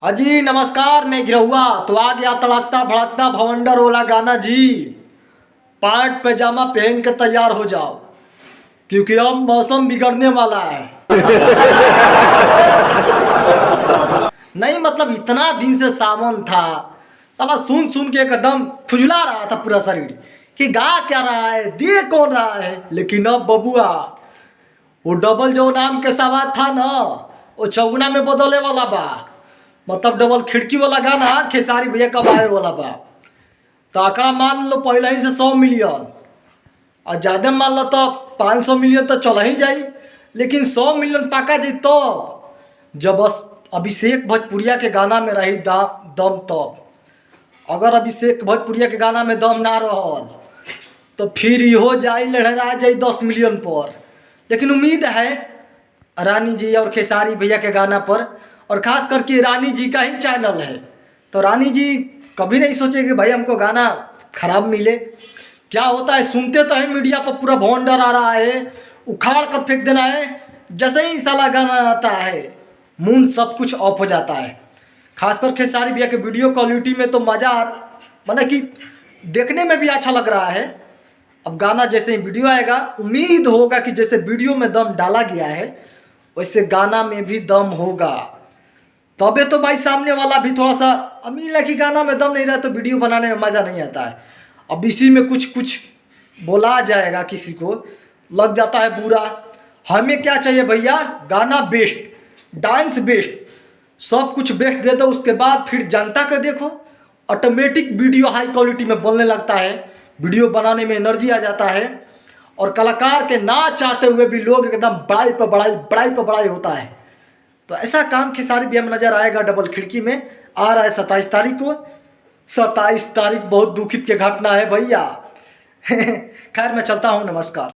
हाँ जी नमस्कार। मैं गिरहुआ तो आ गया तड़कता भड़कता भवंडर वाला गाना जी। पैंट पैजामा पहन के तैयार हो जाओ क्योंकि अब मौसम बिगड़ने वाला है। नहीं मतलब इतना दिन से सावन था, साला सुन सुन के एकदम खुजला रहा था पूरा शरीर कि गा क्या रहा है दे कौन रहा है। लेकिन अब बबुआ वो डबल जो नाम के सवाल था ना वो चौगुना में बदले वाला बा। मतलब डबल खिड़की वाला गाना खेसारी भैया कब आए वाला बा। तो आंकड़ा मान लो पहले ही से 100 मिलियन और ज़्यादा मान लो तो 500 मिलियन तो चला ही जाई। लेकिन 100 मिलियन पाका जी तो जब बस अभिषेक भोजपुरिया के गाना में रही दम तब। अगर अभिषेक भोजपुरिया के गाना में दम ना रहल तो फिर इहो जाई लहरा जाई 10 मिलियन पर। लेकिन उम्मीद है रानी जी और खेसारी भैया के गाना पर, और ख़ास करके रानी जी का ही चैनल है तो रानी जी कभी नहीं सोचे कि भाई हमको गाना खराब मिले। क्या होता है सुनते तो है मीडिया पर पूरा भौंडर आ रहा है, उखाड़ कर फेंक देना है। जैसे ही साला गाना आता है मूड सब कुछ ऑफ हो जाता है। खासकर खेसारी भैया के वीडियो क्वालिटी में तो मज़ा मतलब कि देखने में भी अच्छा लग रहा है। अब गाना जैसे ही वीडियो आएगा उम्मीद होगा कि जैसे वीडियो में दम डाला गया है वैसे गाना में भी दम होगा। तबे तो भाई सामने वाला भी थोड़ा सा अमीर है कि गाना में दम नहीं रहा तो वीडियो बनाने में मज़ा नहीं आता है। अब इसी में कुछ कुछ बोला जाएगा किसी को लग जाता है बुरा। हमें क्या चाहिए भैया, गाना बेस्ट, डांस बेस्ट, सब कुछ बेस्ट दे दो। उसके बाद फिर जनता का देखो ऑटोमेटिक वीडियो हाई क्वालिटी में बनने लगता है, वीडियो बनाने में एनर्जी आ जाता है और कलाकार के ना चाहते हुए भी लोग एकदम बड़ाई पर बड़ाई होता है। तो ऐसा काम खेसारी भैया में नजर आएगा। डबल खिड़की में आ रहा है 27 तारीख को। 27 तारीख बहुत दुखित की घटना है भैया। खैर मैं चलता हूँ, नमस्कार।